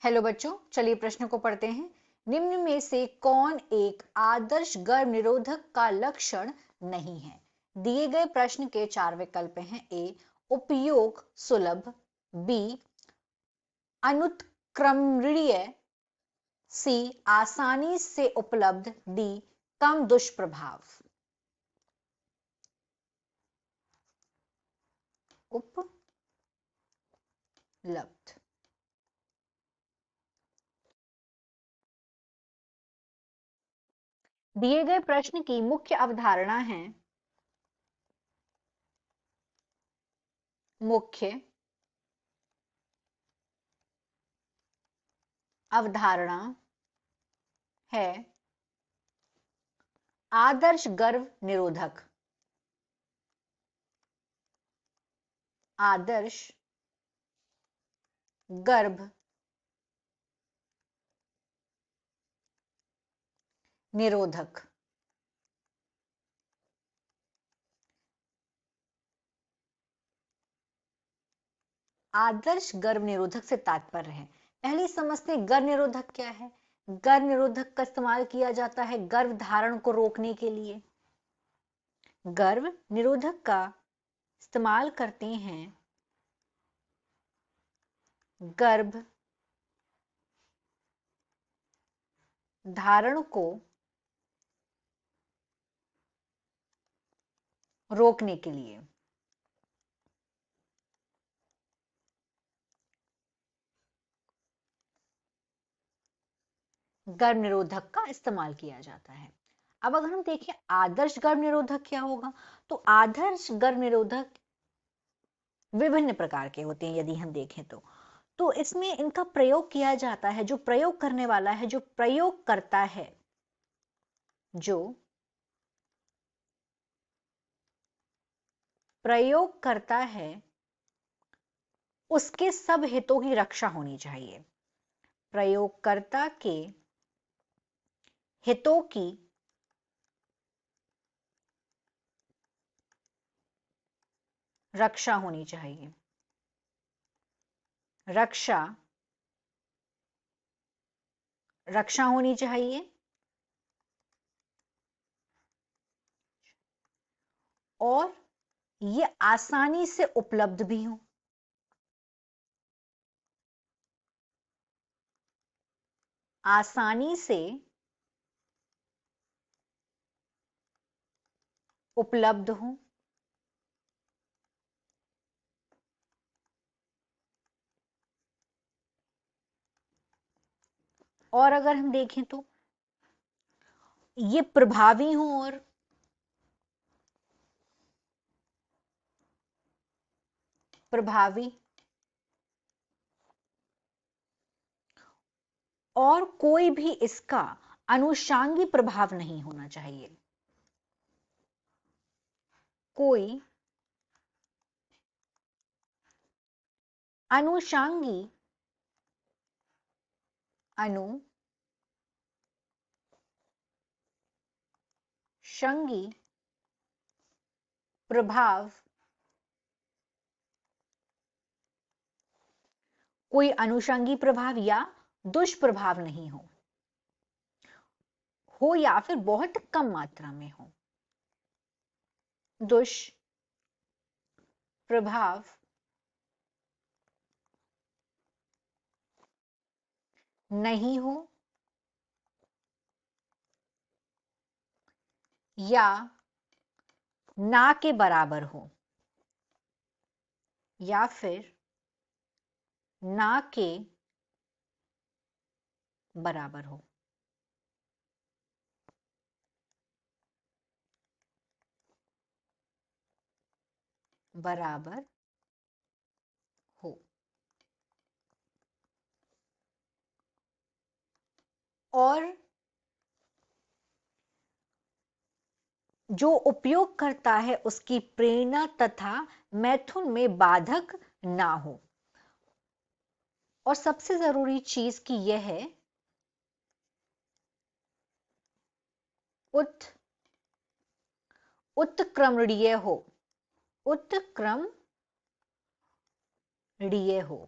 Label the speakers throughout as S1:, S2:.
S1: Hello बच्चों, चलिए प्रश्न को पढ़ते हैं। निम्न में से कौन एक आदर्श गर्भ निरोधक का लक्षण नहीं है? दिए गए प्रश्न के चार विकल्प हैं। ए उपयोग सुलभ, बी अनुत्क्रमणीय, सी आसानी से उपलब्ध, डी कम दुष्प्रभाव। उपलब्ध। दिए गए प्रश्न की मुख्य अवधारणा है। मुख्य अवधारणा है आदर्श गर्भ निरोधक। आदर्श गर्भ निरोधक। आदर्श गर्भ निरोधक से तात्पर्य है, पहले समझते हैं गर्भ निरोधक क्या है। गर्भ निरोधक का इस्तेमाल किया जाता है गर्भ धारण को रोकने के लिए। गर्भ निरोधक का इस्तेमाल करते हैं गर्भ धारण को रोकने के लिए। गर्भ निरोधक का इस्तेमाल किया जाता है। अब अगर हम देखें आदर्श गर्भ निरोधक क्या होगा, तो आदर्श गर्भ निरोधक विभिन्न प्रकार के होते हैं। यदि हम देखें तो इसमें इनका प्रयोग किया जाता है, जो प्रयोग करने वाला है, जो प्रयोग करता है, जो प्रयोग करता है, उसके सब हितों की रक्षा होनी चाहिए। प्रयोगकर्ता के हितों की रक्षा होनी चाहिए। रक्षा होनी चाहिए और ये आसानी से उपलब्ध भी हो। आसानी से उपलब्ध हो। और अगर हम देखें तो ये प्रभावी हो और प्रभावी और कोई भी इसका अनुषांगी प्रभाव नहीं होना चाहिए। कोई अनुषांगी प्रभाव कोई अनुषंगी प्रभाव या दुष्प्रभाव नहीं हो या फिर बहुत कम मात्रा में हो। दुष्प्रभाव नहीं हो या ना के बराबर हो, या फिर ना के बराबर हो। बराबर हो। और जो उपयोग करता है उसकी प्रेरणा तथा मैथुन में बाधक ना हो। और सबसे जरूरी चीज की यह है उत्क्रमणीय हो। उत्क्रमणीय हो।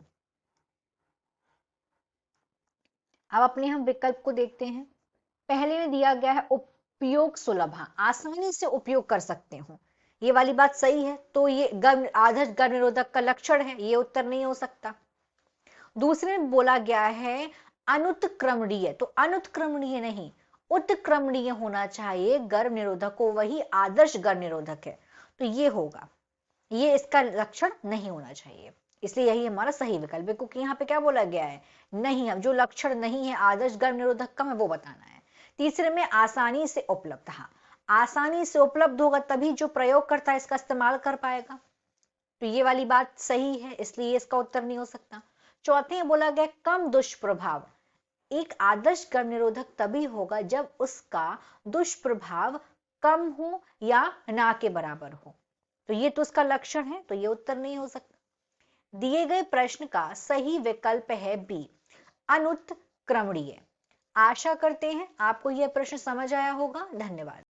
S1: अब अपने हम विकल्प को देखते हैं। पहले में दिया गया है उपयोग सुलभ, आसानी से उपयोग कर सकते हो, ये वाली बात सही है, तो ये गर्म आदर्श गर्भ निरोधक का लक्षण है, ये उत्तर नहीं हो सकता। दूसरे में बोला गया है अनुत्क्रमणीय, तो अनुत्क्रमणीय नहीं, उत्क्रमणीय होना चाहिए गर्भ निरोधक को, वही आदर्श गर्भ निरोधक है, तो ये होगा, ये इसका लक्षण नहीं होना चाहिए, इसलिए यही हमारा सही विकल्प है, क्योंकि यहाँ पे क्या बोला गया है, नहीं, अब जो लक्षण नहीं है आदर्श गर्भ निरोधक का, हमें वो बताना है। तीसरे में आसानी से उपलब्ध, हाँ, आसानी से उपलब्ध होगा तभी जो प्रयोग करता है इसका इस्तेमाल कर पाएगा, तो ये वाली बात सही है, इसलिए इसका उत्तर नहीं हो सकता। चौथे में बोला गया कम दुष्प्रभाव, एक आदर्श गर्भ निरोधक तभी होगा जब उसका दुष्प्रभाव कम हो या ना के बराबर हो, तो ये तो उसका लक्षण है, तो ये उत्तर नहीं हो सकता। दिए गए प्रश्न का सही विकल्प है बी, अनुत्क्रमणीय। आशा करते हैं आपको यह प्रश्न समझ आया होगा। धन्यवाद।